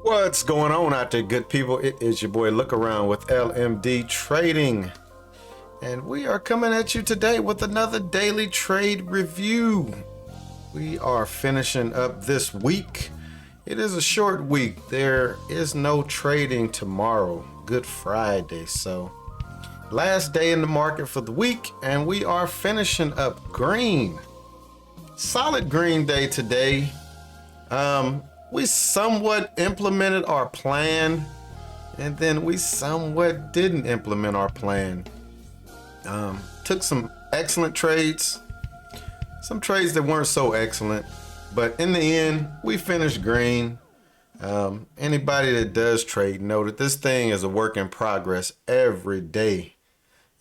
What's going on out there, good people? It is your boy Look Around with LMD Trading, and we are coming at you today with another daily trade review. We are finishing up this week. It is a short week. There is no trading tomorrow, Good Friday, so last day in the market for the week, and we are finishing up green. Solid green day today. We somewhat implemented our plan, and then we somewhat didn't implement our plan. Took some excellent trades, some trades that weren't so excellent, but in the end, we finished green. Anybody that does trade know that this thing is a work in progress every day,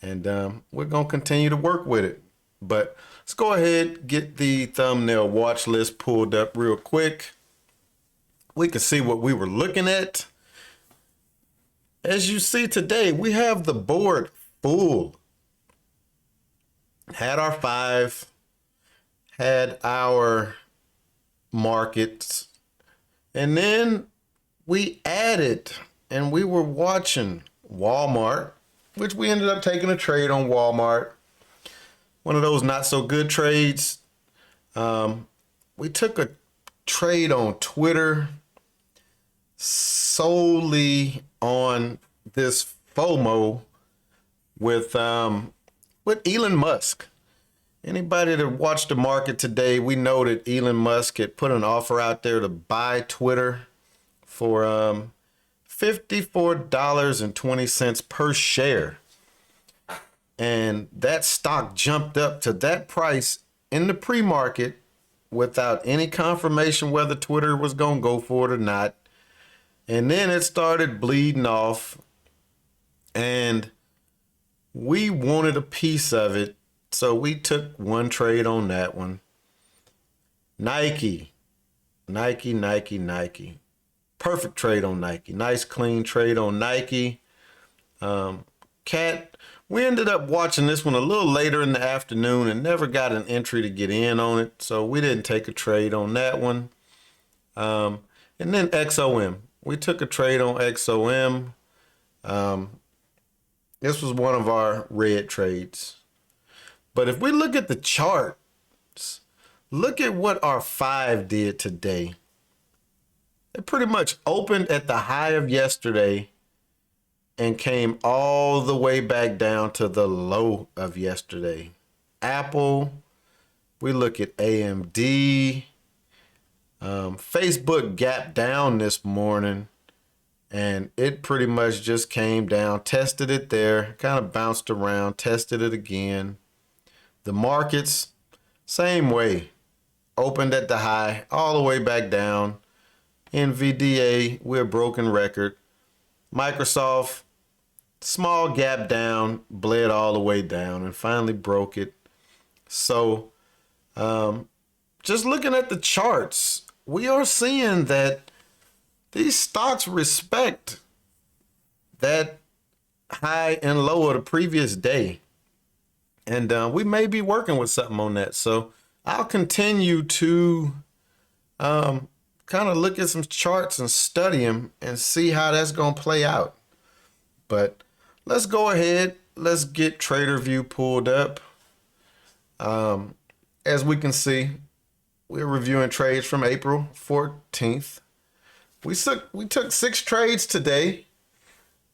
and we're going to continue to work with it. But let's go ahead, get the thumbnail watch list pulled up real quick. We can see what we were looking at. As you see today, we have the board full. Had our 5, had our markets, and then we added, and we were watching Walmart, which we ended up taking a trade on Walmart. One of those not so good trades. We took a trade on Twitter solely on this FOMO with Elon Musk. Anybody that watched the market today, we know that Elon Musk had put an offer out there to buy Twitter for $54.20 per share. And that stock jumped up to that price in the pre-market without any confirmation whether Twitter was going to go for it or not. And then it started bleeding off, and we wanted a piece of it, so we took one trade on that one. Nike. Perfect trade on Nike. Nice, clean trade on Nike. We ended up watching this one a little later in the afternoon and never got an entry to get in on it, so we didn't take a trade on that one. And then XOM. We took a trade on XOM. This was one of our red trades. But if we look at the charts, look at what our 5 did today. It pretty much opened at the high of yesterday and came all the way back down to the low of yesterday. Apple, we look at AMD. Facebook gapped down this morning, and it pretty much just came down, tested it there, kind of bounced around, tested it again. The markets, same way, opened at the high, all the way back down. NVDA, we're a broken record. Microsoft, small gap down, bled all the way down, and finally broke it. So, just looking at the charts, we are seeing that these stocks respect that high and low of the previous day. And we may be working with something on that. So I'll continue to kind of look at some charts and study them and see how that's going to play out. But let's go ahead. Let's get Tradervue pulled up. As we can see, we're reviewing trades from April 14th. We took 6 trades today.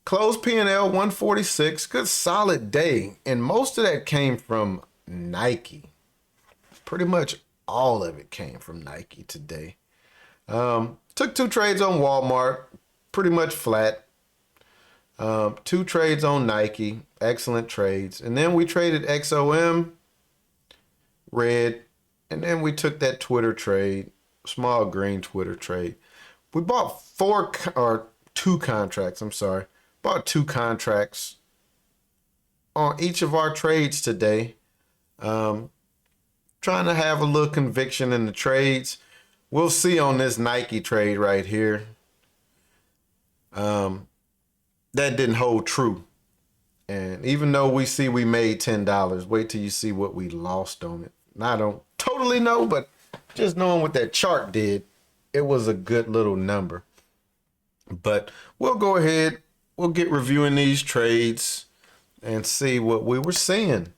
Closed P&L 146. Good solid day. And most of that came from Nike. Pretty much all of it came from Nike today. Took 2 trades on Walmart. Pretty much flat. 2 trades on Nike. Excellent trades. And then we traded XOM. Red. And then we took that Twitter trade, small green Twitter trade. We bought 2 contracts, Bought 2 contracts on each of our trades today. Trying to have a little conviction in the trades. We'll see on this Nike trade right here. That didn't hold true. And even though we made $10, wait till you see what we lost on it. And I don't totally know, but just knowing what that chart did, it was a good little number. But we'll go ahead, we'll get reviewing these trades and see what we were seeing.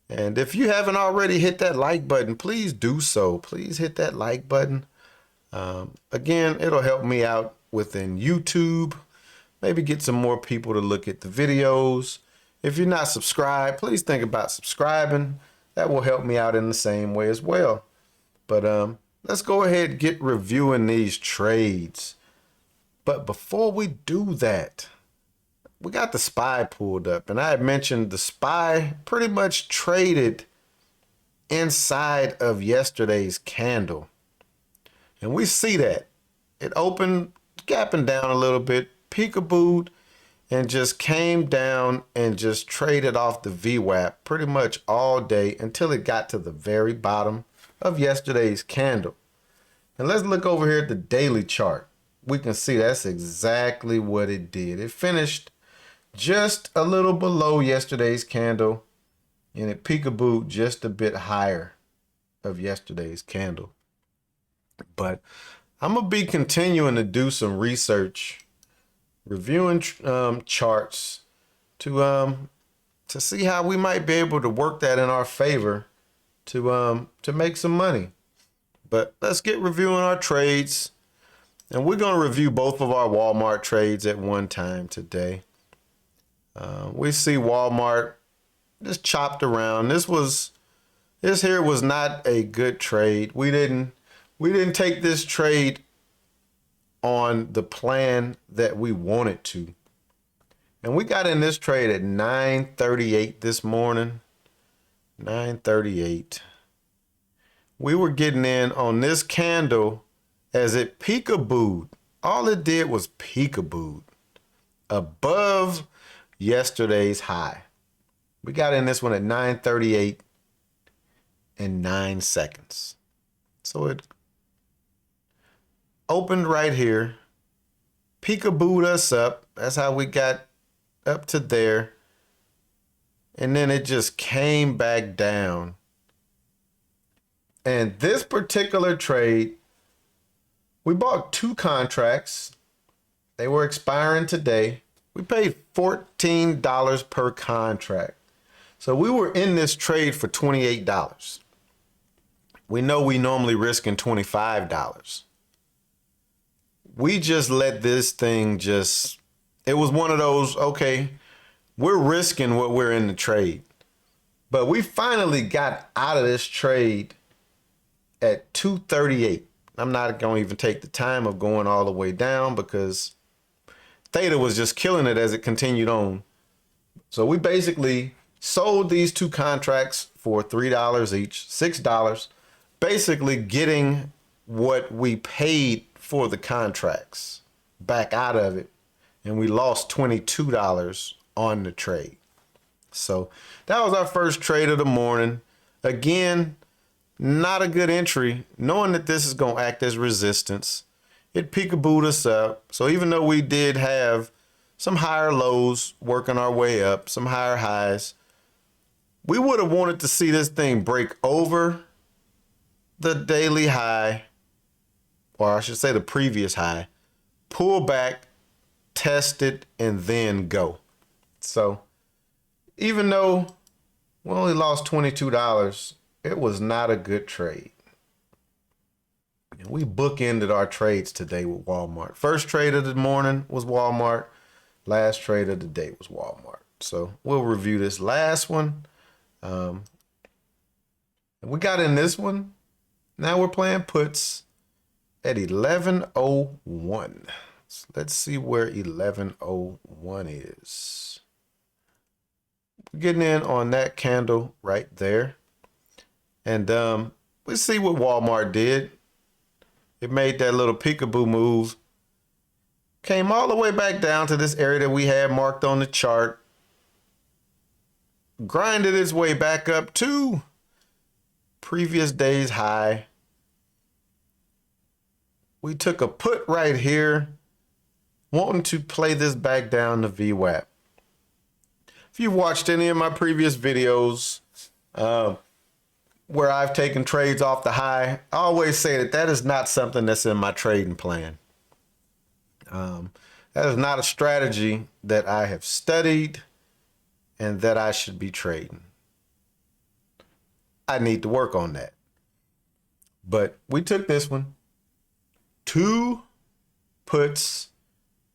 And if you haven't already hit that like button, please do so. Please hit that like button. Again, it'll help me out within YouTube. Maybe get some more people to look at the videos. If you're not subscribed, please think about subscribing. That will help me out in the same way as well. But let's go ahead and get reviewing these trades. But before we do that, we got the SPY pulled up, and I had mentioned the SPY pretty much traded inside of yesterday's candle. And we see that it opened gapping down a little bit, peekabooed, and just came down and just traded off the VWAP pretty much all day until it got to the very bottom of yesterday's candle. And let's look over here at the daily chart. We can see that's exactly what it did. It finished just a little below yesterday's candle, and it peekabooed just a bit higher of yesterday's candle. But I'm gonna be continuing to do some research, reviewing charts to see how we might be able to work that in our favor to make some money. But let's get reviewing our trades, and we're gonna review both of our Walmart trades at one time today. We see Walmart just chopped around. This here was not a good trade. We didn't take this trade on the plan that we wanted to. And we got in this trade at 9:38 this morning. 9:38. We were getting in on this candle as it peekabooed. All it did was peekabooed above yesterday's high. We got in this one at 9:38 and 9 seconds. So it opened right here, peekabooed us up. That's how we got up to there. And then it just came back down. And this particular trade, we bought 2 contracts. They were expiring today. We paid $14 per contract. So we were in this trade for $28. We know we normally risking $25. We just let this thing it was one of those, okay, we're risking what we're in the trade. But we finally got out of this trade at 2:38. I'm not going to even take the time of going all the way down because Theta was just killing it as it continued on. So we basically sold these 2 contracts for $3 each, $6, basically getting what we paid for the contracts back out of it. And we lost $22 on the trade. So that was our first trade of the morning. Again, not a good entry, knowing that this is going to act as resistance. It peekabooed us up. So even though we did have some higher lows working our way up, some higher highs, we would have wanted to see this thing break over the daily high, or I should say the previous high, pull back, test it, and then go. So even though we only lost $22, it was not a good trade. And we bookended our trades today with Walmart. First trade of the morning was Walmart. Last trade of the day was Walmart. So we'll review this last one. And we got in this one. Now we're playing puts at 11:01. So let's see where 11:01 is. We're getting in on that candle right there. And we see what Walmart did. It made that little peekaboo move. Came all the way back down to this area that we had marked on the chart. Grinded its way back up to previous day's high. We took a put right here, wanting to play this back down to VWAP. If you've watched any of my previous videos, where I've taken trades off the high, I always say that is not something that's in my trading plan. That is not a strategy that I have studied and that I should be trading. I need to work on that. But we took this one, 2 puts,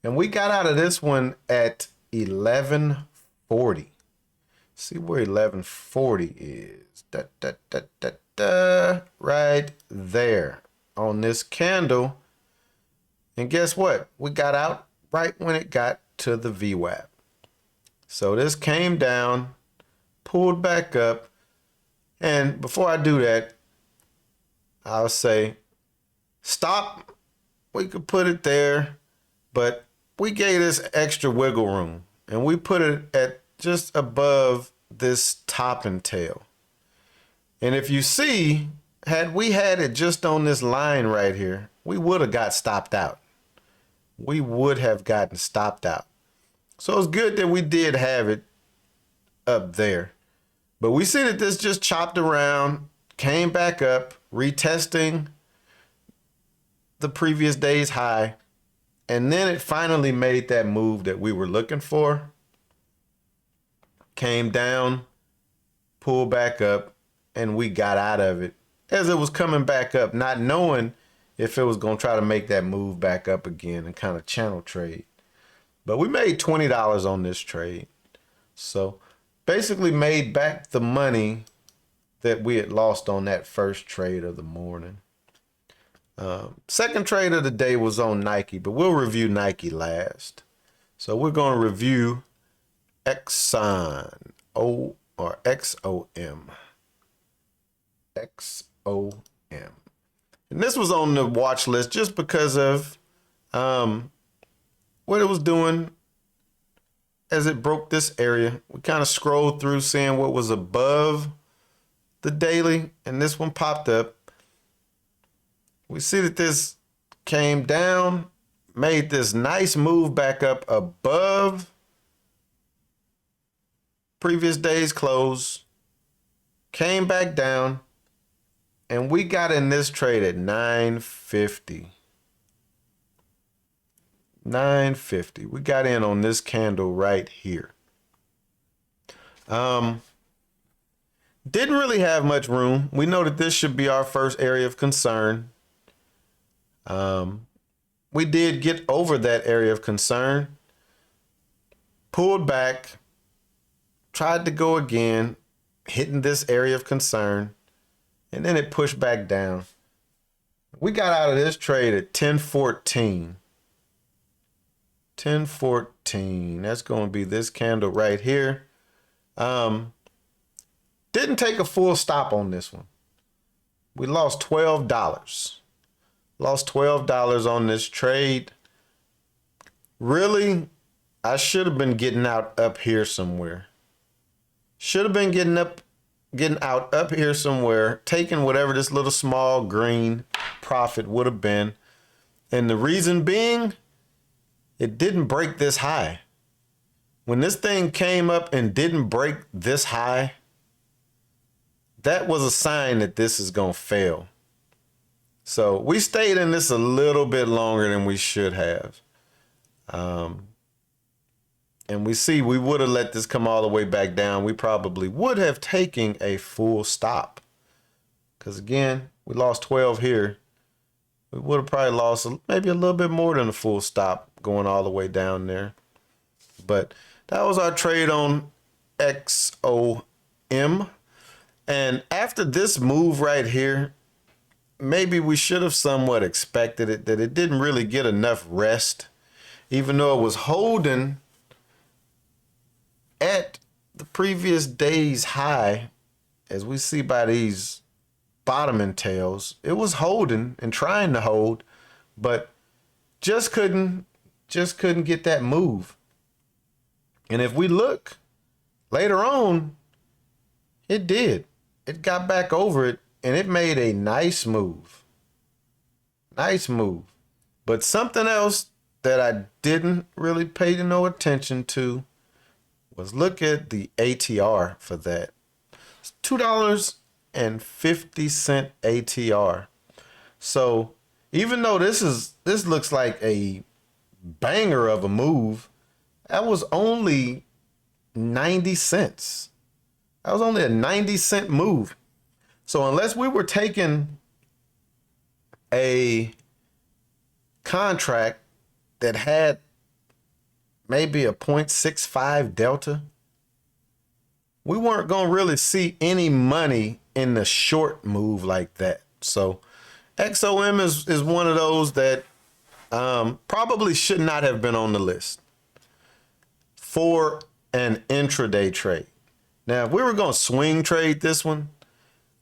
and we got out of this one at 1140. See where 1140 is. Right there on this candle. And guess what? We got out right when it got to the VWAP. So this came down, pulled back up. And before I do that, I'll say stop. We could put it there, but we gave this extra wiggle room and we put it at just above this top and tail. And if you see, had we had it just on this line right here, we would have got stopped out. We would have gotten stopped out. So it's good that we did have it up there. But we see that this just chopped around, came back up, retesting the previous day's high, and then it finally made that move that we were looking for. Came down, pulled back up, and we got out of it as it was coming back up, not knowing if it was going to try to make that move back up again and kind of channel trade. But we made $20 on this trade. So basically made back the money that we had lost on that first trade of the morning. Second trade of the day was on Nike, but we'll review Nike last. So we're going to review XOM. XOM. And this was on the watch list just because of what it was doing as it broke this area. We kind of scrolled through seeing what was above the daily, and this one popped up. We see that this came down, made this nice move back up above previous day's close, came back down, and we got in this trade at 950. 950. We got in on this candle right here. Didn't really have much room. We know that this should be our first area of concern. We did get over that area of concern, pulled back, tried to go again, hitting this area of concern, and then it pushed back down. We got out of this trade at 1014. 1014. That's going to be this candle right here. Didn't take a full stop on this one. We lost $12. Lost $12 on this trade. Really, I should have been getting out up here somewhere. Should have been getting out up here somewhere, taking whatever this little small green profit would have been. And the reason being, it didn't break this high. When this thing came up and didn't break this high, that was a sign that this is going to fail. So we stayed in this a little bit longer than we should have. And we see we would have let this come all the way back down. We probably would have taken a full stop. Because again, we lost 12 here. We would have probably lost maybe a little bit more than a full stop going all the way down there. But that was our trade on XOM. And after this move right here, maybe we should have somewhat expected it, that it didn't really get enough rest, even though it was holding at the previous day's high, as we see by these bottoming tails. It was holding and trying to hold, but just couldn't get that move. And if we look later on, it did. It got back over it and it made a nice move. Nice move. But something else that I didn't really pay no attention to was look at the ATR for that. It's $2.50 ATR. So even though this looks like a banger of a move, that was only 90 cents. That was only a 90-cent move. So unless we were taking a contract that had maybe a 0.65 delta, we weren't going to really see any money in the short move like that. So XOM is one of those that probably should not have been on the list for an intraday trade. Now, if we were going to swing trade this one,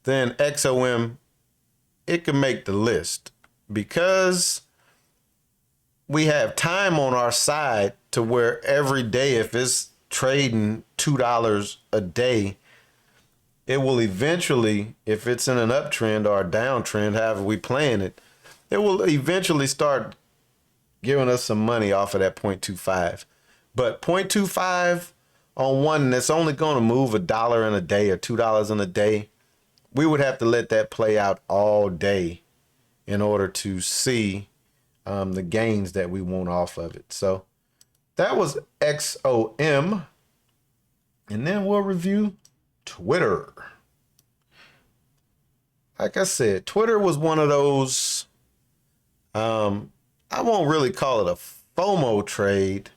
then XOM, it could make the list because we have time on our side to where every day, if it's trading $2 a day, it will eventually, if it's in an uptrend or a downtrend, however we playing it, it will eventually start giving us some money off of that 0.25. But 0.25 on one that's only going to move $1 in a day or $2 in a day, we would have to let that play out all day in order to see the gains that we want off of it. So that was XOM. And then we'll review Twitter. Like I said, Twitter was one of those, I won't really call it a FOMO trade,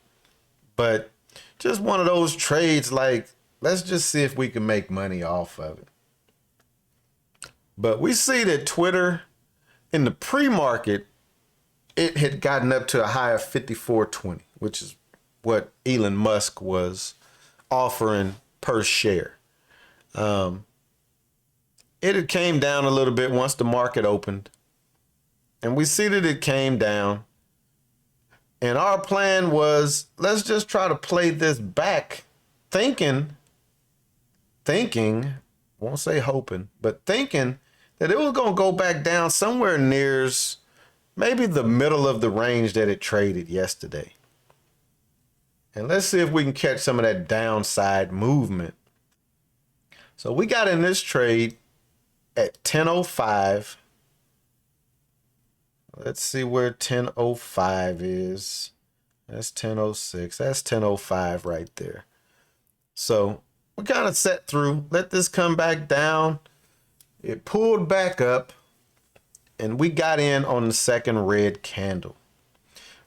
but just one of those trades like, let's just see if we can make money off of it. But we see that Twitter in the pre-market, it had gotten up to a high of 54.20, which is what Elon Musk was offering per share. It had came down a little bit once the market opened, and we see that it came down. And our plan was, let's just try to play this back, thinking, won't say hoping, but thinking that it was going to go back down somewhere near maybe the middle of the range that it traded yesterday. And let's see if we can catch some of that downside movement. So we got in this trade at 10:05. Let's see where 10:05 is. That's 10:06. That's 10:05 right there. So we kind of set through, let this come back down. It pulled back up, and we got in on the second red candle.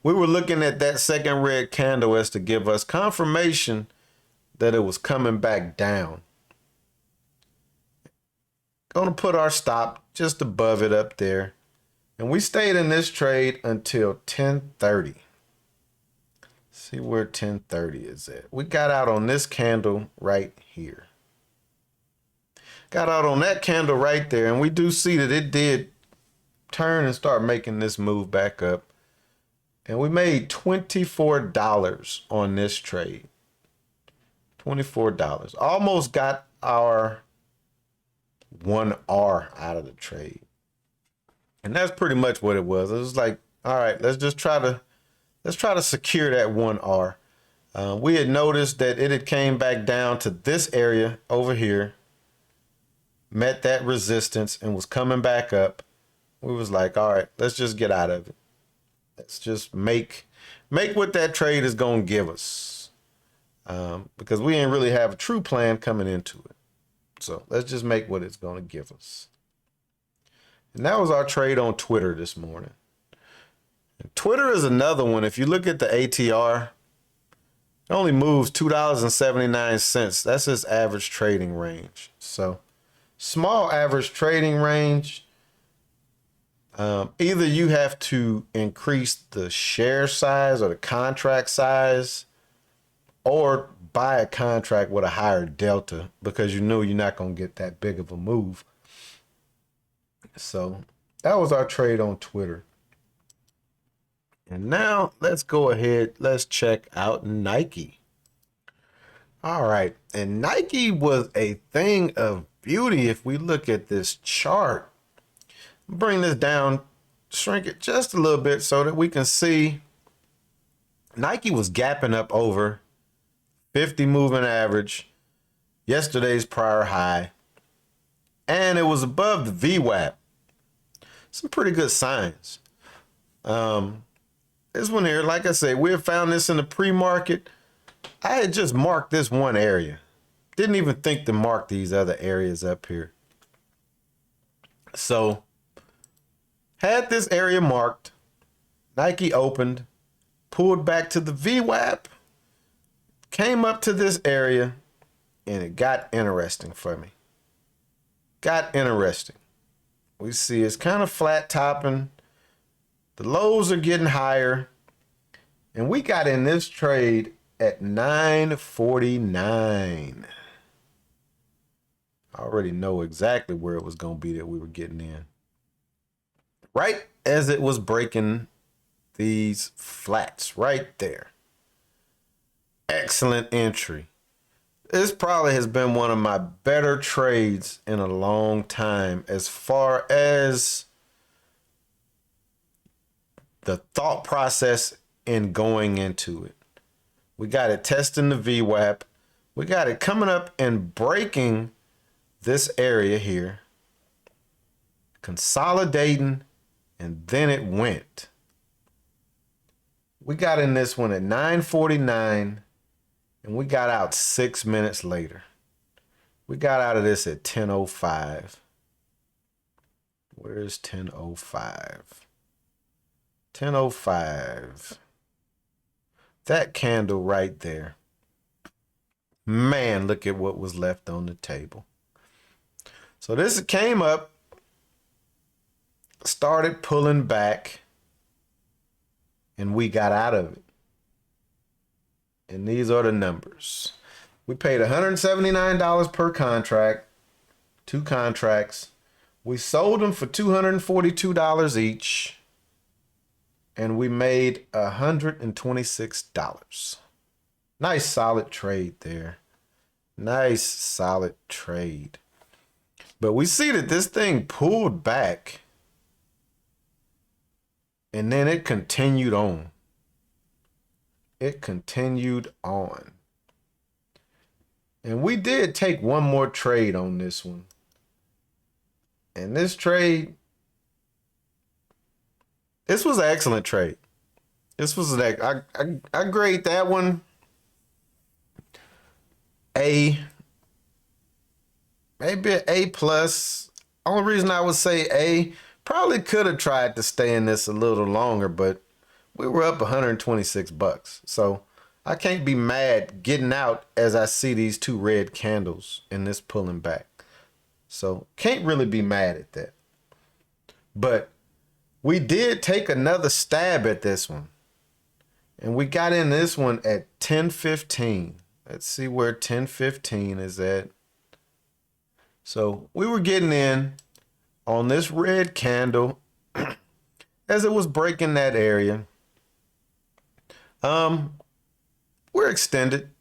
We were looking at that second red candle as to give us confirmation that it was coming back down. Gonna put our stop just above it up there. And we stayed in this trade until 10:30. See where 10:30 is at. We got out on this candle right here. Got out on that candle right there, and we do see that it did turn and start making this move back up. And we made $24 on this trade. $24. Almost got our 1R out of the trade. And that's pretty much what it was. It was like, all right, let's try to secure that 1R. We had noticed that it had came back down to this area over here, met that resistance, and was coming back up. We was like, all right, let's just get out of it. Let's just make what that trade is going to give us. Because we didn't really have a true plan coming into it. So let's just make what it's going to give us. And that was our trade on Twitter this morning. And Twitter is another one. If you look at the ATR, it only moves $2.79. That's its average trading range. So small average trading range. Either you have to increase the share size or the contract size, or buy a contract with a higher delta, because you know you're not going to get that big of a move. So that was our trade on Twitter. And now let's go ahead. Let's check out Nike. All right. And Nike was a thing of beauty. If we look at this chart, bring this down, shrink it just a little bit so that we can see Nike was gapping up over 50 moving average, yesterday's prior high, and it was above the VWAP. Some pretty good signs. This one here, like I said, we had found this in the pre-market. I had just marked this one area. Didn't even think to mark these other areas up here. So, had this area marked. Nike opened, pulled back to the VWAP, came up to this area, and it got interesting for me. Got interesting. We see it's kind of flat topping. The lows are getting higher. And we got in this trade at 949. I already know exactly where it was going to be that we were getting in. Right as it was breaking these flats right there. Excellent entry. This probably has been one of my better trades in a long time as far as the thought process in going into it. We got it testing the VWAP. We got it coming up and breaking this area here, consolidating, and then it went. We got in this one at 949, and we got out 6 minutes later. We got out of this at 10:05. Where's 10:05? 10:05. That candle right there. Man, look at what was left on the table. So this came up, started pulling back, and we got out of it. And these are the numbers. We paid $179 per contract, 2 contracts. We sold them for $242 each, and we made $126. Nice solid trade there. Nice solid trade. But we see that this thing pulled back, and then it continued on. It continued on. And we did take one more trade on this one. And this trade, this was an excellent trade. This was I grade that one A, maybe an A plus. Only reason I would say A, probably could have tried to stay in this a little longer, but we were up $126. So I can't be mad getting out as I see these 2 red candles and this pulling back. So can't really be mad at that. But we did take another stab at this one. And we got in this one at 10:15. Let's see where 10:15 is at. So we were getting in on this red candle as it was breaking that area. We're extended.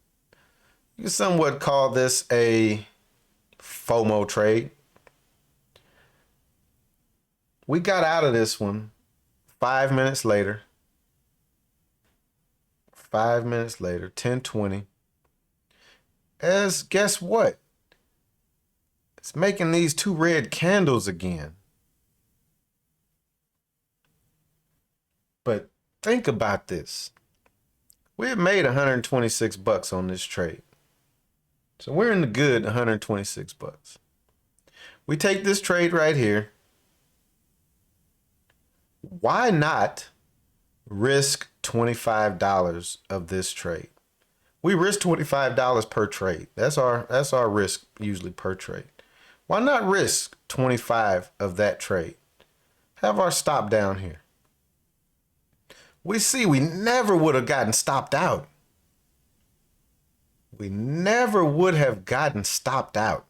You can somewhat call this a FOMO trade. We got out of this one 5 minutes later. 5 minutes later, 10:20. As guess what? It's making these 2 red candles again. But think about this. We had made $126 on this trade. So we're in the good, $126. We take this trade right here. Why not risk $25 of this trade? We risk $25 per trade. That's our risk usually per trade. Why not risk 25 of that trade? Have our stop down here. We see we never would have gotten stopped out. We never would have gotten stopped out.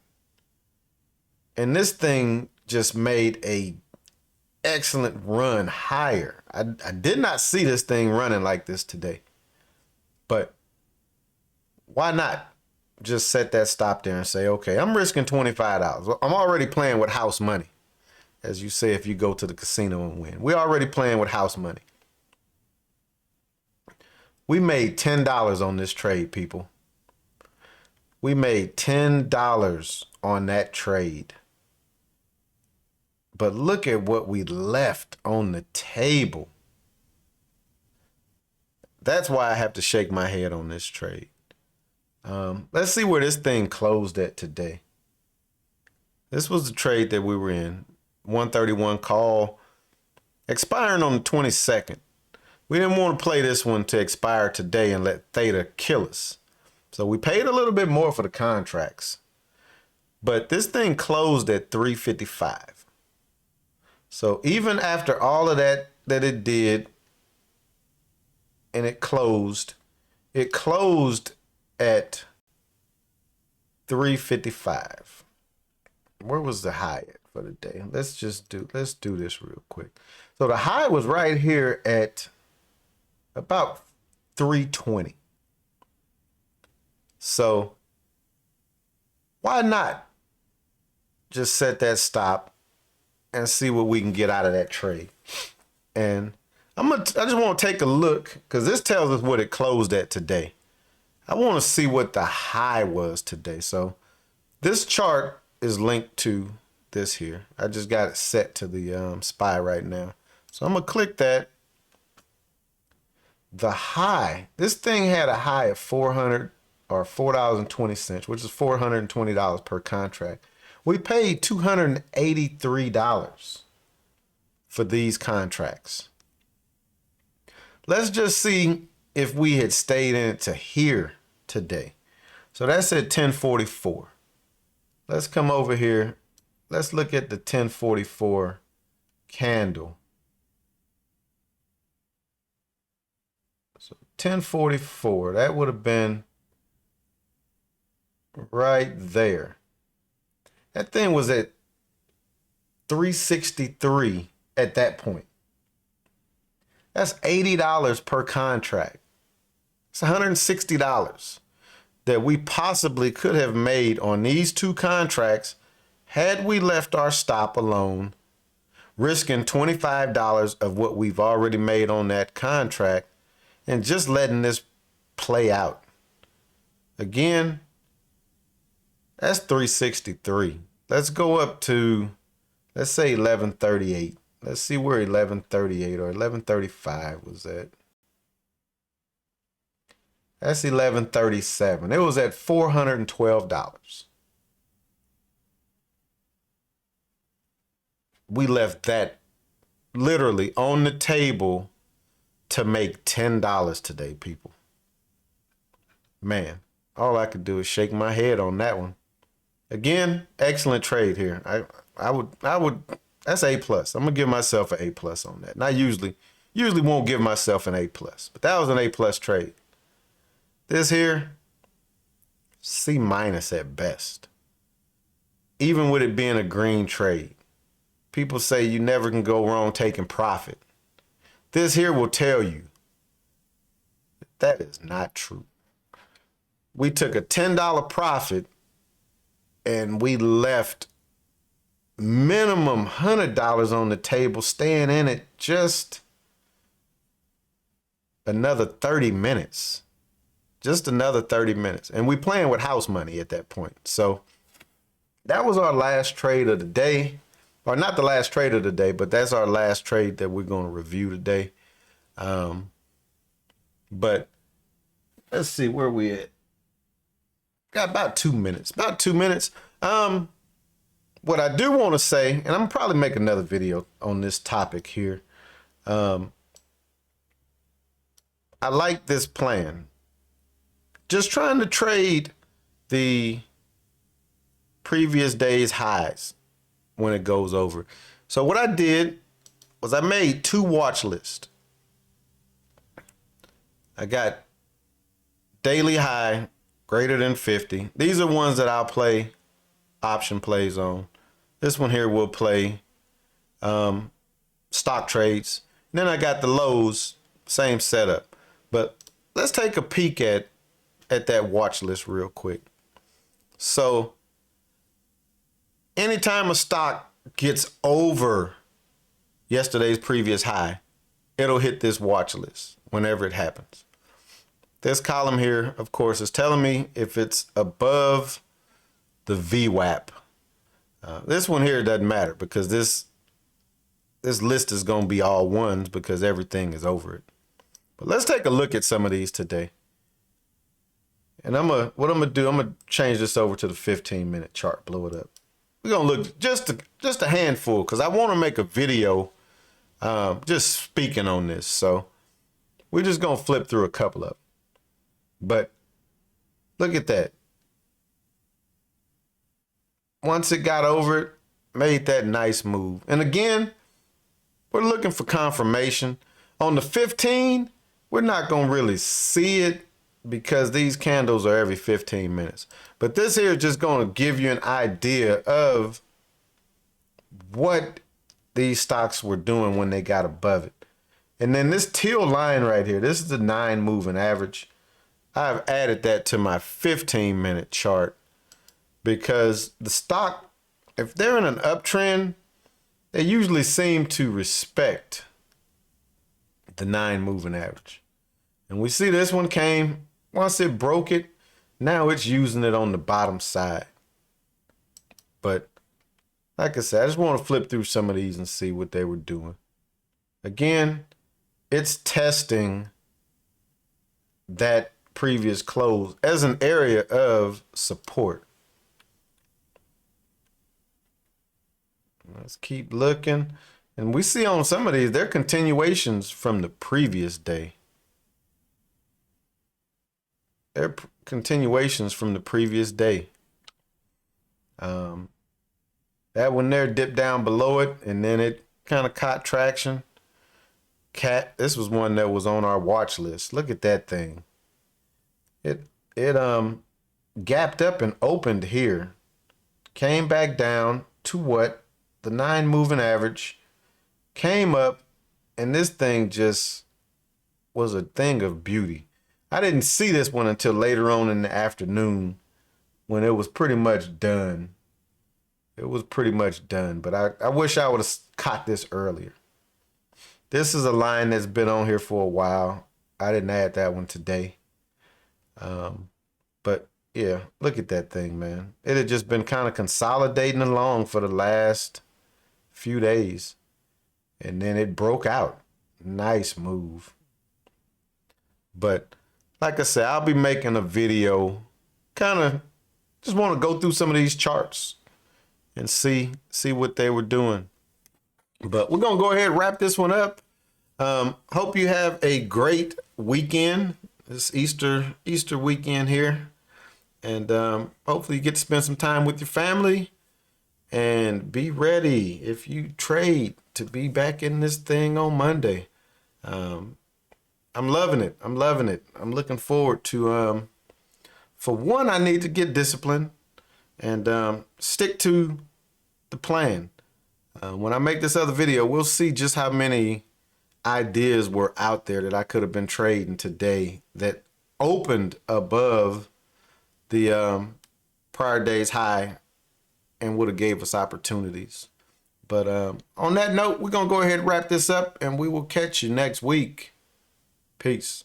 And this thing just made a excellent run higher. I did not see this thing running like this today. But why not just set that stop there and say, okay, I'm risking $25. I'm already playing with house money. As you say, if you go to the casino and win, we're already playing with house money. We made $10 on this trade, people. We made $10 on that trade. But look at what we left on the table. That's why I have to shake my head on this trade. Let's see where this thing closed at today. This was the trade that we were in. 131 call, expiring on the 22nd. We didn't want to play this one to expire today and let Theta kill us. So we paid a little bit more for the contracts. But this thing closed at 355. So even after all of that it did, and it closed at 355. Where was the high at for the day? Let's do this real quick. So the high was right here at about 320. So why not just set that stop and see what we can get out of that trade? And I just want to take a look, because this tells us what it closed at today. I want to see what the high was today. So this chart is linked to this here. I just got it set to the SPY right now. So I'm going to click that. The high, this thing had a high of 400 or $4.20, which is $420 per contract. We paid $283 for these contracts. Let's just see if we had stayed in it to here today. So that's at 1044. Let's come over here. Let's look at the 1044 candle. So 1044, that would have been right there. That thing was at 363 at that point. That's $80 per contract. It's $160 that we possibly could have made on these two contracts had we left our stop alone, risking $25 of what we've already made on that contract and just letting this play out. Again, that's 363. Let's go up to, let's say 1138. Let's see where 1138 or 1135 was at. That's 1137. It was at $412. We left that literally on the table to make $10 today, people. Man, all I could do is shake my head on that one. Again, excellent trade here. I would that's A+. I'm gonna give myself an A+ on that. And I usually won't give myself an A+, but that was an A+ trade. This here, C- at best. Even with it being a green trade. People say you never can go wrong taking profit. This here will tell you that is not true. We took a $10 profit and we left minimum $100 on the table, staying in it just another 30 minutes. Just another 30 minutes. And we playing with house money at that point. So that was our last trade of the day. Or not the last trade of the day, but that's our last trade that we're going to review today. But let's see where we at. Got about 2 minutes. About 2 minutes. What I do want to say, and I'm gonna probably make another video on this topic here. I like this plan. Just trying to trade the previous day's highs when it goes over. So what I did was I made two watch lists. I got daily high greater than 50. These are ones that I'll play option plays on. This one here will play stock trades. And then I got the lows, same setup. But let's take a peek at that watch list real quick. So anytime a stock gets over yesterday's previous high, it'll hit this watch list whenever it happens. This column here, of course, is telling me if it's above the VWAP. This one here doesn't matter because this list is going to be all ones because everything is over it. But let's take a look at some of these today. And what I'm gonna change this over to the 15-minute chart, blow it up. We're gonna look just a handful, because I want to make a video just speaking on this. So we're just gonna flip through a couple of them. But look at that. Once it got over it, made that nice move. And again, we're looking for confirmation. On the 15, we're not gonna really see it because these candles are every 15 minutes. But this here is just going to give you an idea of what these stocks were doing when they got above it. And then this teal line right here, this is the 9 moving average. I've added that to my 15-minute chart because the stock, if they're in an uptrend, they usually seem to respect the 9 moving average. And we see this one came. Once it broke it, now it's using it on the bottom side. But like I said, I just want to flip through some of these and see what they were doing. Again, it's testing that previous close as an area of support. Let's keep looking. And we see on some of these, they're continuations from the previous day. They're continuations from the previous day. That one there dipped down below it, and then it kind of caught traction. This was one that was on our watch list. Look at that thing. It gapped up and opened here. Came back down to what? The 9 moving average. Came up, and this thing just was a thing of beauty. I didn't see this one until later on in the afternoon when it was pretty much done. It was pretty much done, but I wish I would have caught this earlier. This is a line that's been on here for a while. I didn't add that one today. But yeah, look at that thing, man. It had just been kind of consolidating along for the last few days. And then it broke out. Nice move. But like I said, I'll be making a video, kind of just want to go through some of these charts and see what they were doing. But we're going to go ahead and wrap this one up. Hope you have a great weekend, this Easter weekend here. And hopefully you get to spend some time with your family and be ready, if you trade, to be back in this thing on Monday. I'm loving it. I'm loving it. I'm looking forward to, for one, I need to get disciplined and stick to the plan. When I make this other video, we'll see just how many ideas were out there that I could have been trading today that opened above the prior day's high and would have gave us opportunities. But on that note, we're going to go ahead and wrap this up, and we will catch you next week. Peace.